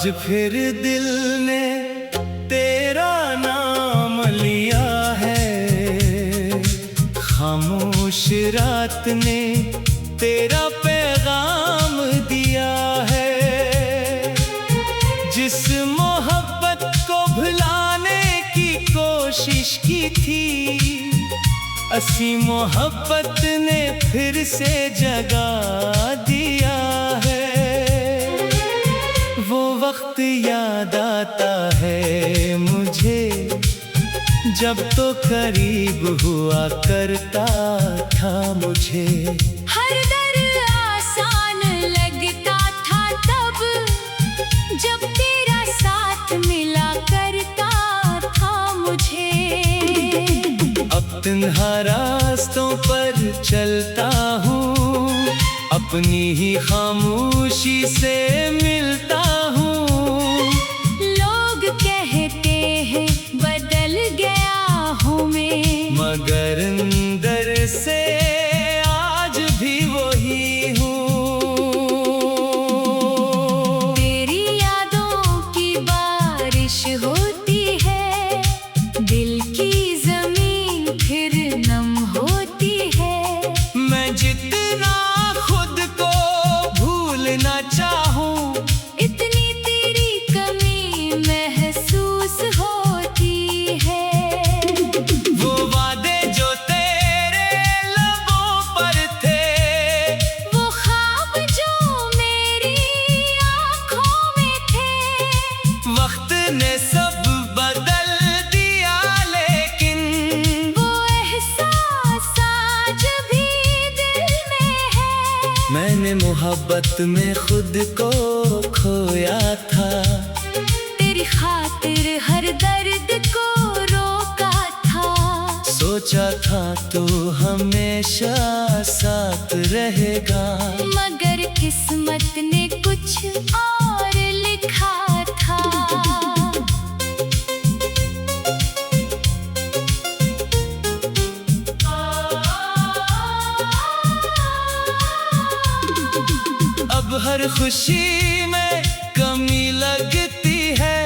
आज फिर दिल ने तेरा नाम लिया है, खामोश रात ने तेरा पैगाम दिया है। जिस मोहब्बत को भुलाने की कोशिश की थी, असी मोहब्बत ने फिर से जगा दिया है। वो वक्त याद आता है मुझे, जब तो करीब हुआ करता था मुझे। हर दर आसान लगता था तब, जब तेरा साथ मिला करता था मुझे। अब तन्हा रास्तों पर चलता हूँ, अपनी ही खामोशी से मिलता हूँ। लोग कहते हैं बदल गया हूँ मैं, मगर अंदर से आज भी वही हूँ। तेरी यादों की बारिश होती है, दिल की जमीन फिर नम होती है। मैं जितना खुद को भूलना चाहूँ, इतनी तेरी कमी महसूस होती है। वो वादे जो तेरे लबों पर थे, वो ख्वाब जो मेरी आँखों में थे। वक्त ने सब बदल दिया, लेकिन वो एहसास आज भी दिल में है। मैंने मोहब्बत में खुद को खोया था। तेरी खातिर हर दर्द को रोका था। सोचा था तो हमेशा साथ रहेगा, मगर किस्मत ने कुछ और लिखा था। अब हर खुशी में कमी लगती है,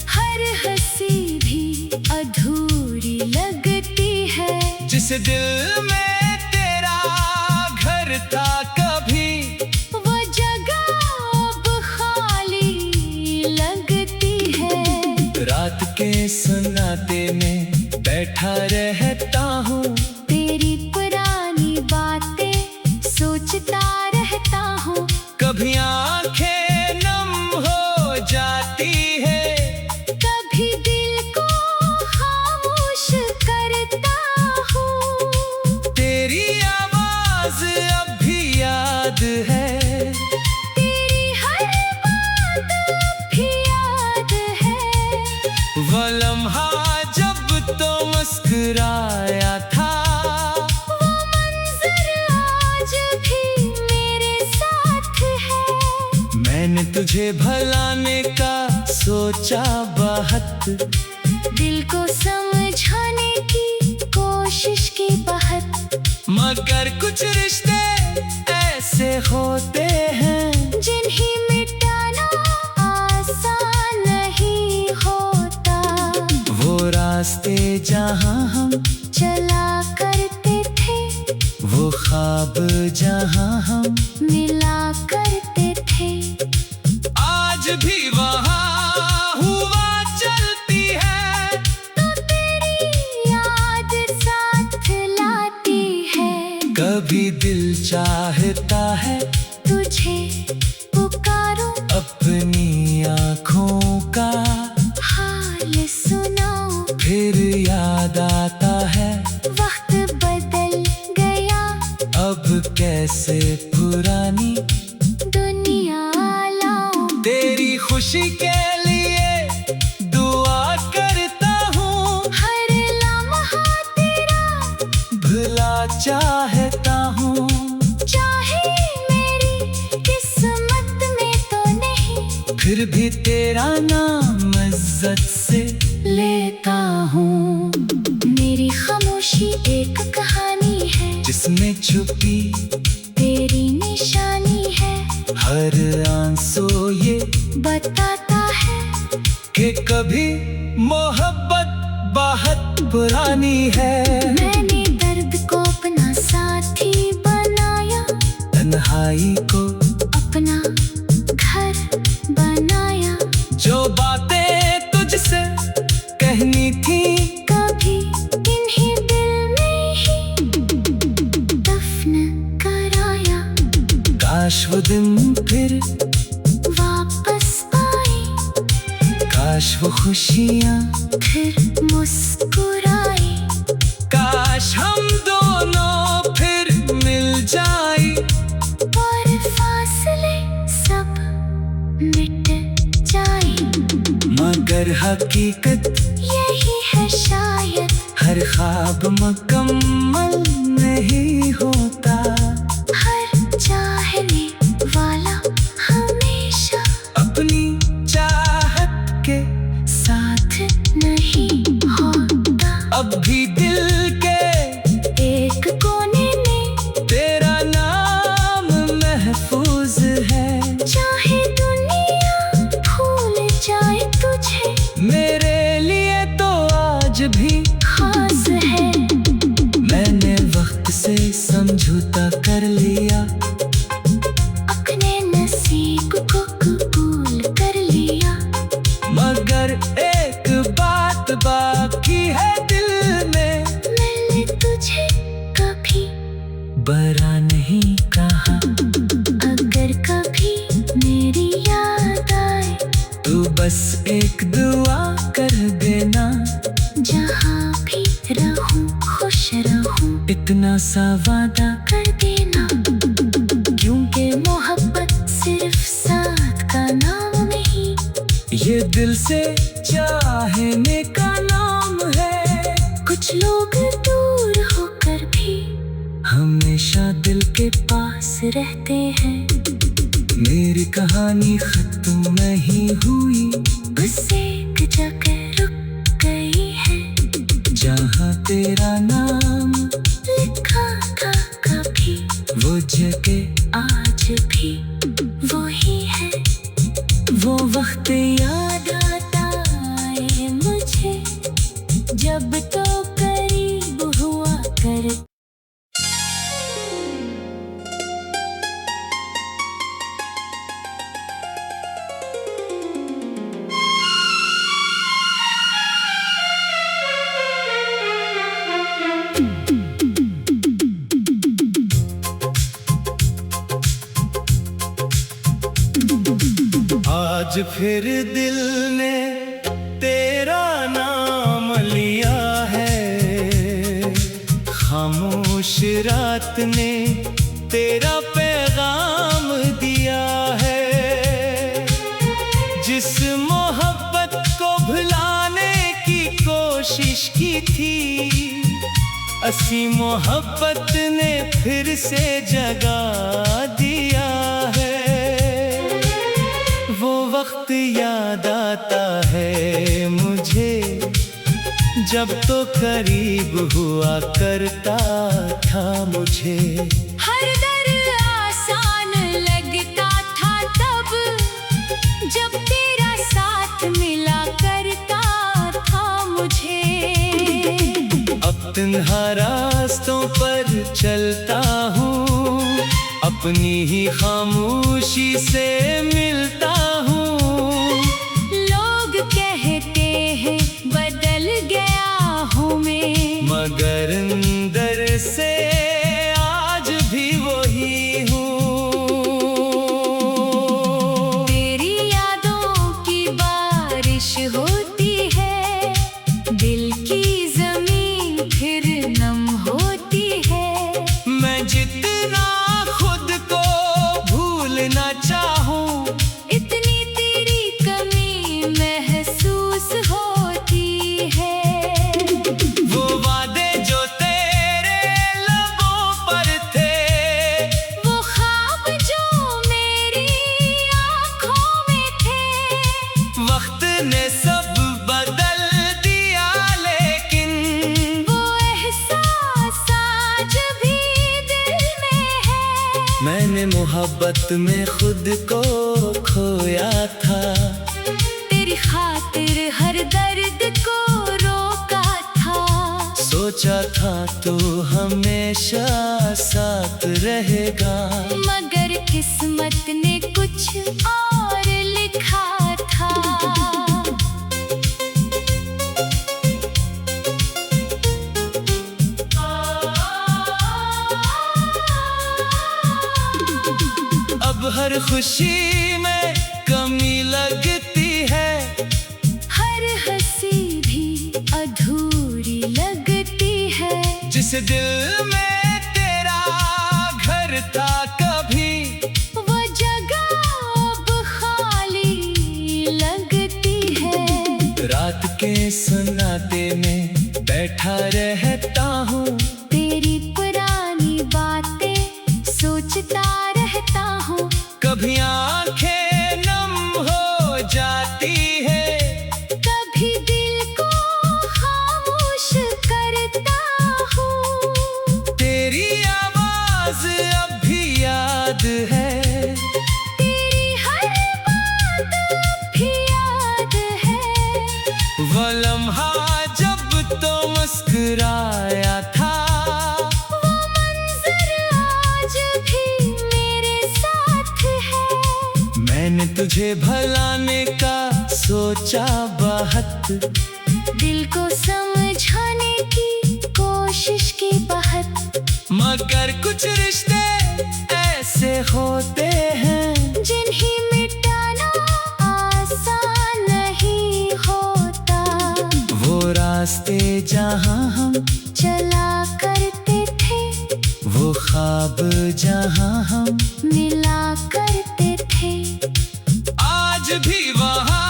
हर हंसी भी अधूरी लगती है। जिस दिल में तेरा घर था कभी, वो जगह अब खाली लगती है। रात के सन्नाटे में बैठा रहता हूँ, तेरी पुरानी बातें सोचता रहता हूँ। कभी आंखें नम हो जाती है, कभी दिल को खामोश करता हूँ। तेरी आवाज अब भी याद है, तेरी हर बात अब भी याद है। वो लम्हा जब तो मुस्कुराया था, वो मंजर आज भी मेरे साथ है। मैंने तुझे भुलाने का सोचा बहुत, दिल को समझाने की कोशिश की बहुत। मगर कुछ रिश्ते ऐसे होते हैं, जिन्हें मिटाना आसान नहीं होता। वो रास्ते जहाँ हम चला करते थे, वो ख्वाब जहाँ हम मिला करते थे। आज भी वहाँ हुआ चलती है, तो तेरी याद साथ लाती है। कभी दिल चाहता है तुझे पुकारूं, अपनी आँखों का हाल सुनाऊं। फिर याद आता है वक्त बदल गया, अब कैसे पुरानी दुनिया लाऊं। तेरी खुशी के लिए दुआ करता हूँ, हर लम्हा तेरा भुला चाहता हूँ। चाहे मेरी किस्मत में तो नहीं, फिर भी तेरा नाम इज्जत से लेता हूँ। मेरी खामोशी एक कहानी है, जिसमें छुपी तेरी निशानी है। हर आंसू ये बता काश वो दिन फिर वापस आए, काश वो खुशियाँ फिर मुस्कुराए। काश हम दोनों फिर मिल जाए और फासले सब मिट जाए। मगर हकीकत यही है शायद, हर ख्वाब मुकम्मल नहीं होता। हर चाहने वाला हमेशा अपनी चाहत के साथ नहीं होता। अब भी दिल के एक कोने में तेरा नाम महफूज है। चाहे दुनिया भूल जाए तुझे, मेरे लिए तो आज भी खास है। मैंने वक्त से समझौता कर लिया, अपने नसीब को कबूल कर लिया। मगर एक बात बाकी है दिल में। मैंने तुझे कभी बरा नहीं कहा, अगर कभी मेरी याद आए, तू बस एक दुआ कर देना। जहाँ भी रहूं खुश रहूं, इतना सा वादा कर देना। क्योंकि मोहब्बत सिर्फ साथ का नाम नहीं, ये दिल से चाहने का नाम है। कुछ लोग दूर होकर भी हमेशा दिल के पास रहते हैं। मेरी कहानी खत्म नहीं हुई, बस एक जगह रुक गई है, जहाँ तेरा नाम लिखा था कभी। वो जगह आज भी वही है। वो वक्त याद आता है मुझे, जब तो करीब हुआ कर। आज फिर दिल ने तेरा नाम लिया है। खामोश रात ने तेरा पैगाम दिया है। जिस मोहब्बत को भुलाने की कोशिश की थी, असी मोहब्बत ने फिर से जगा दिया है। वो वक्त याद आता है मुझे, जब तो करीब हुआ करता था मुझे। हर दर आसान लगता था तब, जब तेरा साथ मिला करता था मुझे। अब तन्हा रास्तों पर चलता हूँ, अपनी ही खामोशी से मिलता हूँ। लोग कहते हैं बदल गया हूँ मैं, मगर अंदर से आज भी वही हूँ। तेरी यादों की बारिश होती है, दिल की जमीन फिर नम होती है। मैं जितना खुद को भूलना चाहूँ, इतनी तेरी कमी महसूस होती है। वो वादे जो तेरे लबों पर थे, वो ख्वाब जो मेरी आँखों में थे, वक्त ने सब बदल दिया, लेकिन वो एहसास आज भी दिल में है। मैंने मोहब्बत में खुद को खोया था। तेरी खातिर हर दर्द को रोका था। सोचा था तो हमेशा साथ रहेगा, मगर किस्मत ने कुछ और लिखा था। अब हर खुशी में कमी लगती है, हर हंसी भी अधूरी लगती है। जिस दिल में तेरा घर था कभी, वो जगह अब खाली लगती है। रात के सन्नाटे में बैठा रहता हूँ, तेरी पुरानी बातें सोचता रहता हूँ। कभी आंखें नम हो जाती है, कभी दिल को खामोश करता हूँ। तेरी आवाज अब भी याद है, तेरी हर बात अब भी याद है। वो लम्हा जब तो मुस्कुराया था, वो मंजर आज भी मेरे साथ है। मैंने तुझे भुलाने का सोचा बहुत, दिल को समझाने की कोशिश की बहुत। मगर कुछ रिश्ते ऐसे होते हैं, जिन्हें मिटाना आसान नहीं होता। वो रास्ते जहाँ हम चला करते थे, वो ख्वाब जहाँ हम मिला करते थे। आज भी वहाँ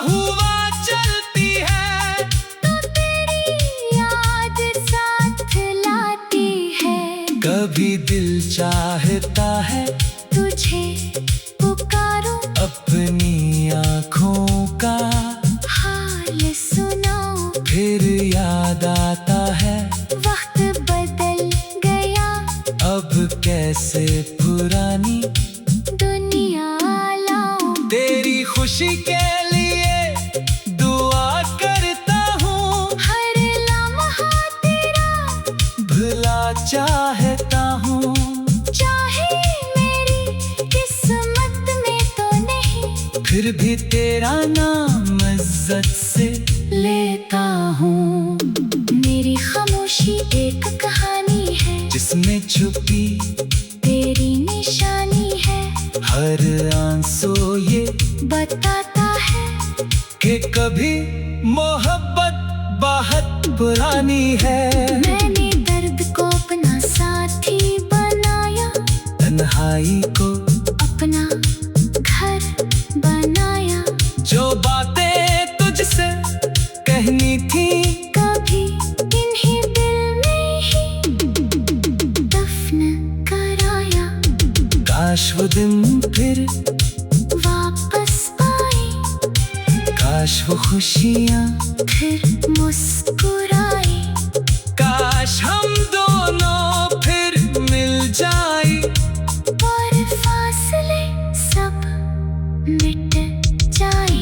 हुआ चलती है, तो तेरी याद साथ लाती है। कभी दिल चाहता है तुझे पुकारूं, अपनी आँखों का हाल सुनाऊं। फिर याद आता है वक्त बदल गया, अब कैसे पुरानी दुनिया लाऊं। तेरी खुशी के लिए दुआ करता हूँ, हर लम्हा तेरा भुला चाहता हूँ। चाहे मेरी किस्मत में तो नहीं, फिर भी तेरा नाम इज्जत से लेता हूँ। मेरी खामोशी एक कहानी है, जिसमें छुपी तेरी निशानी है। हर आंसू ये बताता है कि कभी मोहब्बत बहुत पुरानी है। मैंने दर्द को अपना साथी बनाया, तन्हाई को अपना घर बनाया। जो बातें तुझसे कहनी थी, कभी इन्हीं दिल में ही दफन कराया। काश वो दिन फिर वापस आए, काश वो खुशियाँ फिर मुस्कुराए। काश हम दोनों फिर मिल जाए, और फासले सब मिट जाए।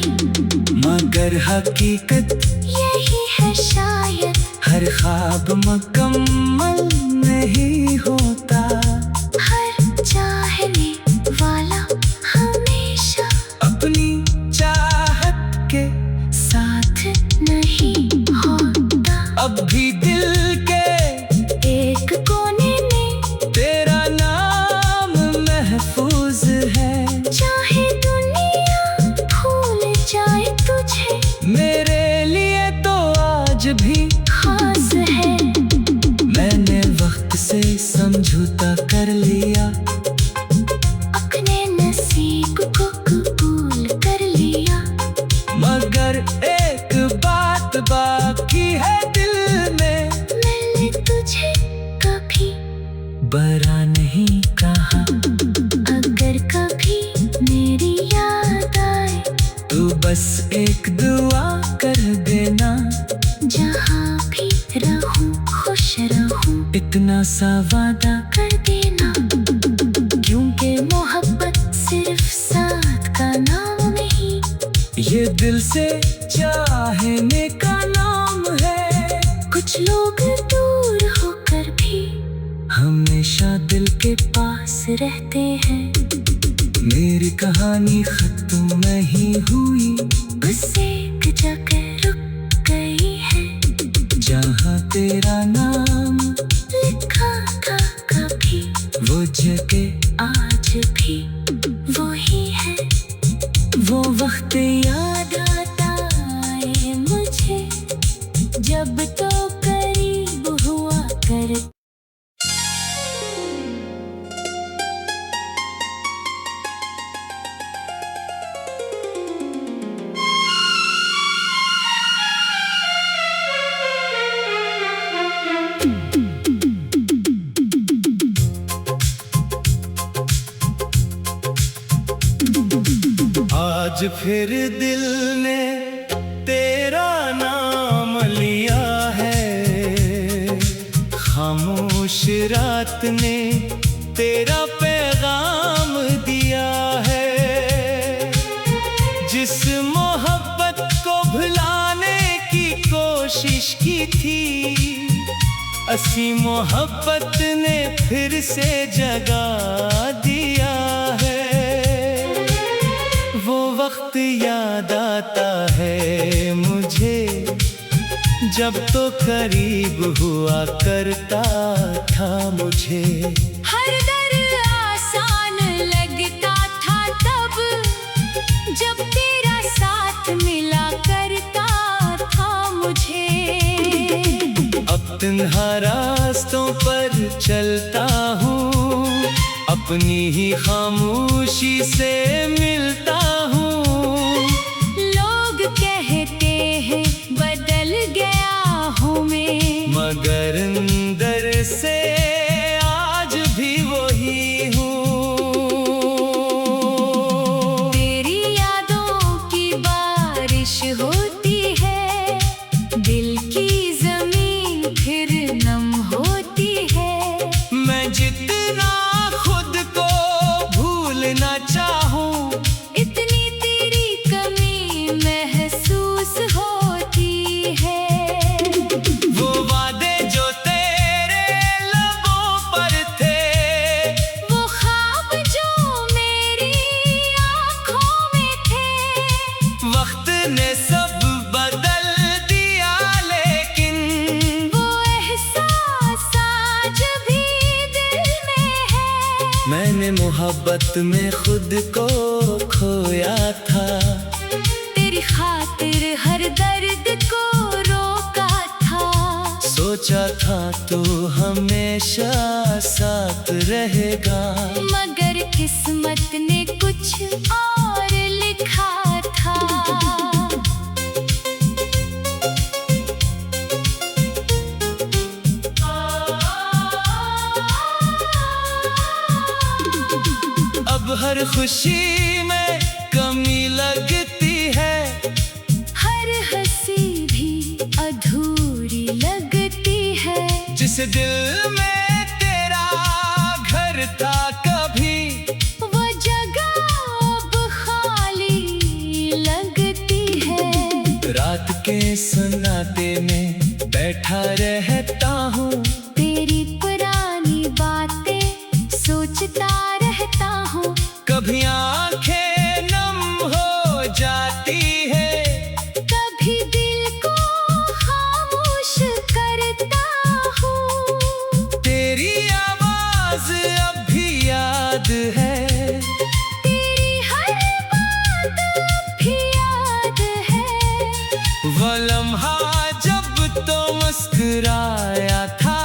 मगर हकीकत यही है शायद, हर ख्वाब मुकम्मल नहीं होता। हर चाहने वाला हमेशा अपनी चाहत के साथ नहीं होता। अब भी दिल के एक कोने में तेरा नाम महफूज है, चाहे दुनिया भूल जाए तुझे, मेरे लिए तो आज भी खास है। मैंने वक्त से समझौता कर लिया, अपने नसीब को कबूल कर लिया। मगर एक बात बाकी है दिल में, मैंने तुझे कभी बरा नहीं कहा। अगर कभी मेरी याद आए, तू बस एक दुआ कर देना, जहाँ भी रहूं खुश रहूं। इतना सा वादा कर देना, क्योंकि मोहब्बत सिर्फ साथ का नाम नहीं, ये दिल से चाहने का नाम है। कुछ लोग दूर होकर भी हमेशा दिल के पास रहते हैं। मेरी कहानी खत्म नहीं हुई, बस एक जगह रुक गई है, जहाँ तेरा नाम लिखा था कभी, वो जगह आज भी आज फिर दिल ने तेरा नाम लिया है, खामोश रात ने तेरा पैगाम दिया है। जिस मोहब्बत को भुलाने की कोशिश की थी, असी मोहब्बत ने फिर से जगा दिया है। वो वक्त याद आता है मुझे, जब तो करीब हुआ करता था मुझे। हर दर्द आसान लगता था तब, जब तेरा साथ मिला करता था मुझे। अब तन्हा रास्तों पर चलता हूँ, अपनी ही खामोशी से मिलता हूँ। लोग कहते हैं बदल गया हूँ मैं, मगर अंदर से आज भी वही हूँ। तेरी यादों की बारिश होती है, दिल की जमीन फिर नम होती है। मैं जितना खुद को भूलना चाहूँ, इतनी तेरी कमी महसूस होती है। वो वादे जो तेरे लबों पर थे, वो ख्वाब जो मेरी आँखों में थे, वक्त ने सब बदल दिया, लेकिन वो एहसास आज भी दिल में है। मैंने मोहब्बत में खुद को खोया था, तेरी खातिर हर दर्द को रोका था। सोचा था तो हमेशा साथ रहेगा, मगर किस्मत ने कुछ और लिखा था। अब हर खुशी में कमी लगती है, हर हंसी भी अधूरी लगती है। जिस दिल में तेरा घर था कभी, वो जगह अब खाली लगती है। रात के सन्नाटे में बैठा रहता हूँ, तेरी पुरानी बातें सोचता रहता हूँ। कभी आंखें नम हो जाती है, कभी दिल को खामोश करता हूँ। तेरी आवाज अब भी याद है, तेरी हर बात अब भी याद है। वो लम्हा जब तो मुस्कुराया था,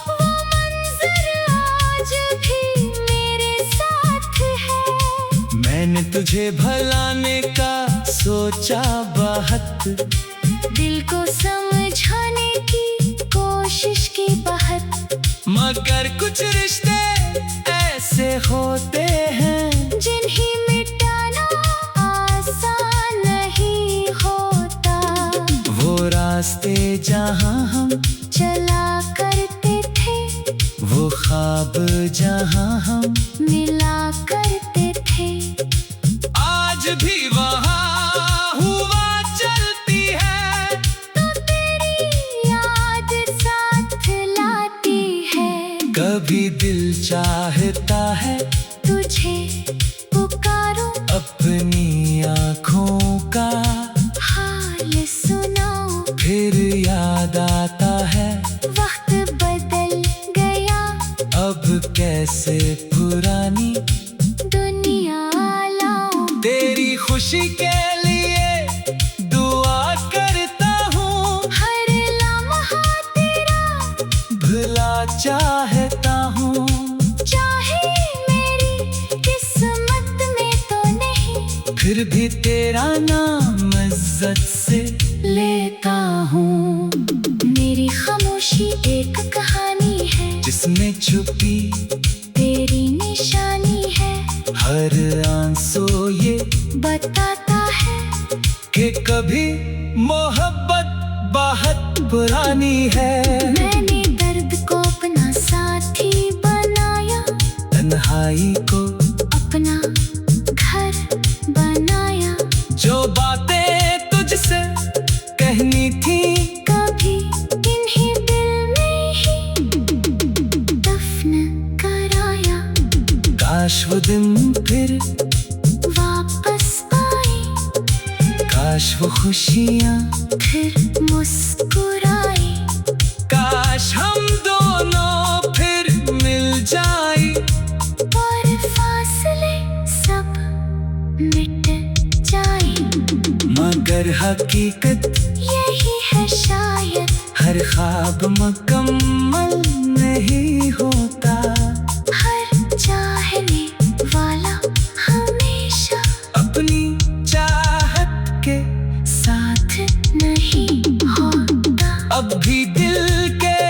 वो मंजर आज भी मेरे साथ है। मैंने तुझे भुलाने का सोचा बहुत, दिल को समझाने की कोशिश की बहुत। मगर कुछ रिश्ते ऐसे होते हैं, जिन्हें मिटाना आसान नहीं होता। वो रास्ते जहाँ हम चला करते थे, वो ख्वाब जहाँ हम मिला करते थे। आज भी वहाँ हुआ चलती है, तो तेरी याद साथ लाती है। कभी दिल चाहता है तुझे पुकारूं, अपनी आँखों का हाल सुनाऊं। फिर याद आता है वक्त बदल गया, अब कैसे पुरानी दुनिया लाऊं। तेरी खुशी के लिए दुआ करता हूँ, हर लम्हा तेरा भुला चाहता हूँ। चाहे मेरी किस्मत में तो नहीं, फिर भी तेरा नाम इज्जत से लेता हूँ। मेरी खामोशी एक कहानी है, जिसमें छुपी तेरी निशानी है। हर आंसू ये बता काश वो दिन फिर वापस आए, काश वो खुशियाँ फिर मुस्कुराए। काश हम दोनों फिर मिल जाए और फासले सब मिट जाए। मगर हकीकत यही है शायद, हर ख्वाब मुकम्मल नहीं होता। हर चाहने वाला हमेशा अपनी चाहत के साथ नहीं होता। अब भी दिल के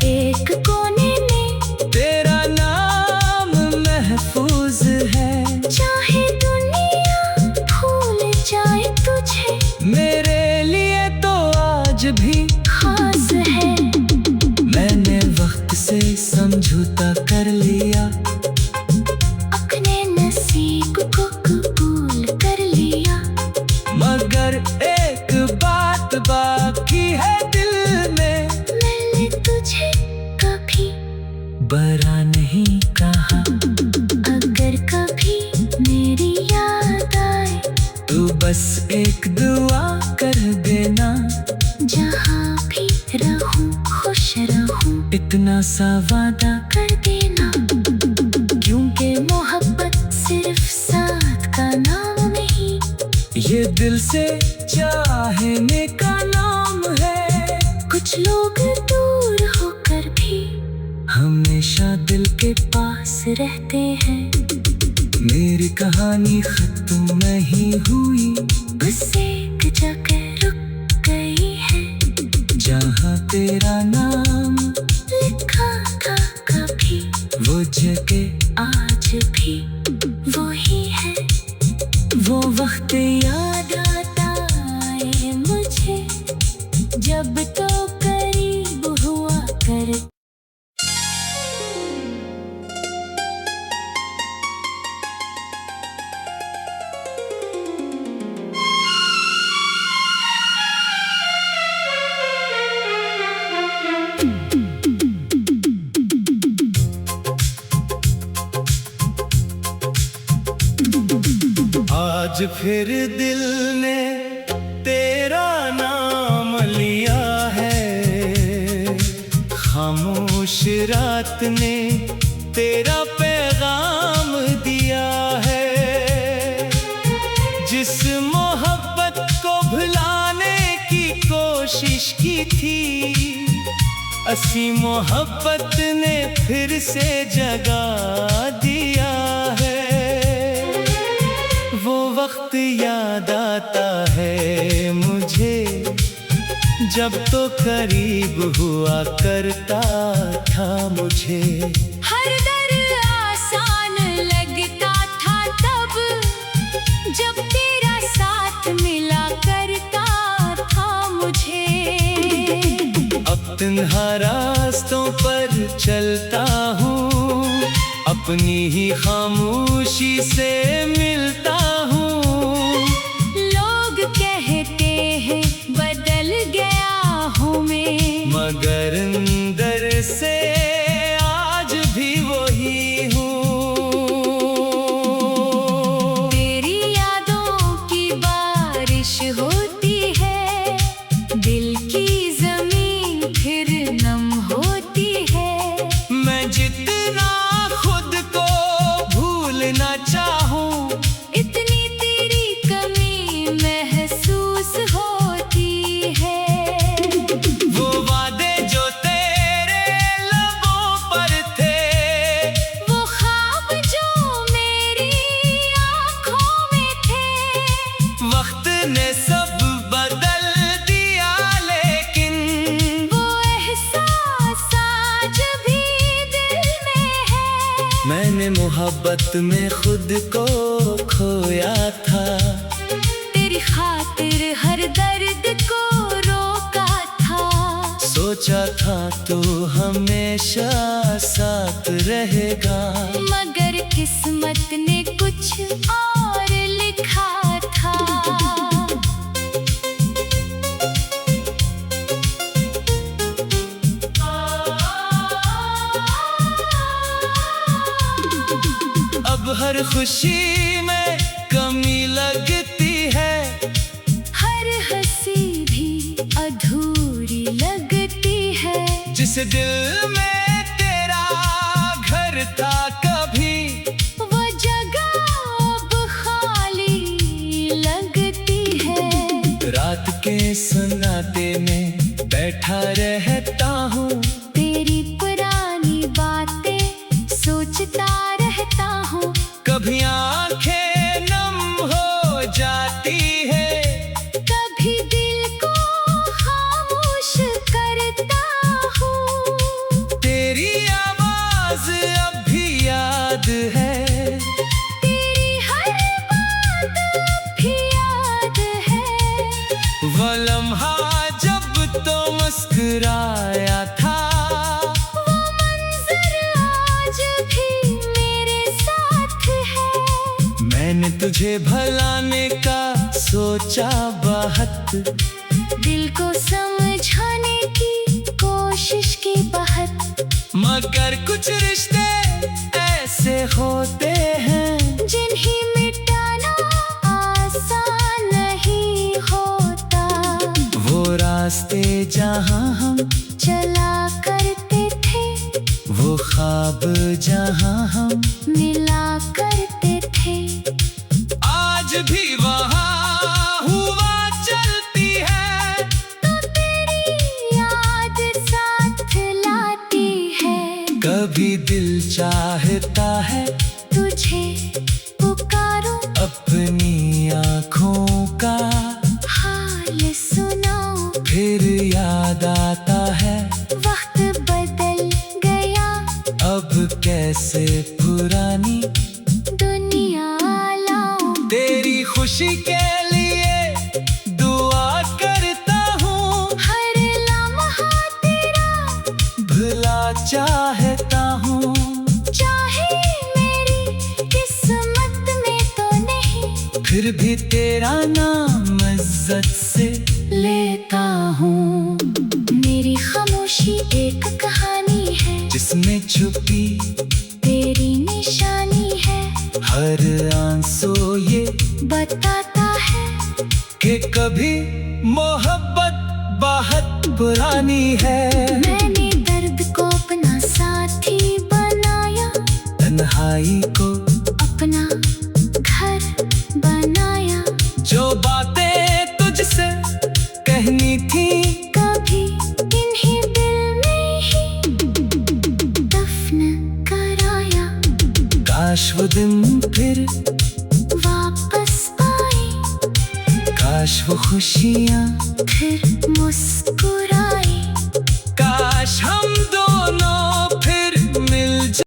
एक कोने में तेरा नाम महफूज है। चाहे दुनिया भूल जाए तुझे, मेरे लिए तो आज भी खास है। मैंने वक्त से समझौता कर लिया, अपने नसीब को कबूल कर लिया। मगर एक बात बाकी है दिल में, मैंने तुझे कभी बरा नहीं कहा। अगर कभी मेरी याद आए, तू बस एक दुआ कर देना, जहाँ भी रहूं खुश रहूं, इतना सा वादा कर देना। क्योंकि मोहब्बत सिर्फ साथ का नाम नहीं, ये दिल से चाहने का नाम है। कुछ लोग दूर होकर भी हमेशा दिल के पास रहते हैं। मेरी कहानी खत्म नहीं हुई, बस एक जगह रुक गई है, जहाँ तेरा नाम लिखा था कभी, वो जगह आज भी वही है। वो वक्त याद आता है मुझे, जब तो करीब हुआ कर। आज फिर दिल ने तेरा नाम लिया है। खामोश रात ने तेरा पैगाम दिया है। जिस मोहब्बत को भुलाने की कोशिश की थी, असी मोहब्बत ने फिर से जगा दिया है। वो वक्त याद आता है मुझे, जब तो करीब हुआ करता था मुझे। हर दर आसान लगता था तब, जब तेरा साथ मिला करता था मुझे। अब तन्हा रास्तों पर चलता हूँ, अपनी ही खामोशी से मिलता हूँ। लोग कहते हैं बदल गया हूँ मैं, मगर अंदर से आज भी वही हूँ। तेरी यादों की बारिश होती है, दिल की जमीन फिर नम होती है। मैं जितना खुद को भूलना चाहूँ, इतनी तेरी कमी महसूस होती है। वो वादे जो तेरे लबों पर थे, वो ख्वाब जो मेरी आँखों में थे, वक्त ने सब बदल दिया, लेकिन वो एहसास आज भी दिल में है। मैंने मोहब्बत में खुद को खोया था। तेरी खातिर हर दर्द को रोका था, सोचा था तू हमेशा साथ रहेगा, मगर किस्मत ने कुछ और लिखा था। हर खुशी में कमी लगती है, हर हंसी भी अधूरी लगती है। जिस दिल में तेरा घर था कभी, वो जगह अब खाली लगती है। रात के सन्नाटे में बैठा रहता हूँ, तेरी पुरानी बातें सोचता रहता हूँ। कभी आंखें नम हो जाती है, कभी दिल को खामोश करता हूँ। तेरी आवाज अब भी याद है, तेरी हर बात अब भी याद है। वो लम्हा जब तो मुस्कुराया था, वो मंजर आज भी मेरे साथ है। मैंने तुझे भुलाने का सोचा बहुत, दिल को समझाने की कोशिश की बहुत। मगर कुछ रिश्ते ऐसे होते हैं, जिन्हें मिटाना आसान नहीं होता। वो रास्ते जहाँ हम चला करते थे, वो ख्वाब जहाँ हम मिला करते थे। आज भी वहाँ हुआ चलती है, तो तेरी याद साथ लाती है। कभी दिल चाहता है तुझे पुकारूं, अपनी आँखों का हाल सुनाऊं। फिर याद आता है वक्त बदल गया, अब कैसे पुरानी दुनिया लाऊं। तेरी खुशी के लिए दुआ करता हूँ, हर लम्हा तेरा भुला चाहता हूँ। चाहे मेरी किस्मत में तो नहीं, फिर भी तेरा नाम इज्जत से लेता हूँ। मेरी खामोशी एक कहानी है, जिसमें छुपी तेरी निशानी है। हर आंसू ये बताता है कि कभी मोहब्बत बहुत पुरानी है। मैंने दर्द को अपना साथी बनाया, तन्हाई को अपना घर बनाया। जो बातें तुझसे कहनी थी, कभी इन्हीं दिल में ही दफन कराया। काश वो दिन फिर, वापस आए, काश वो खुशियाँ फिर मुस्कुराए।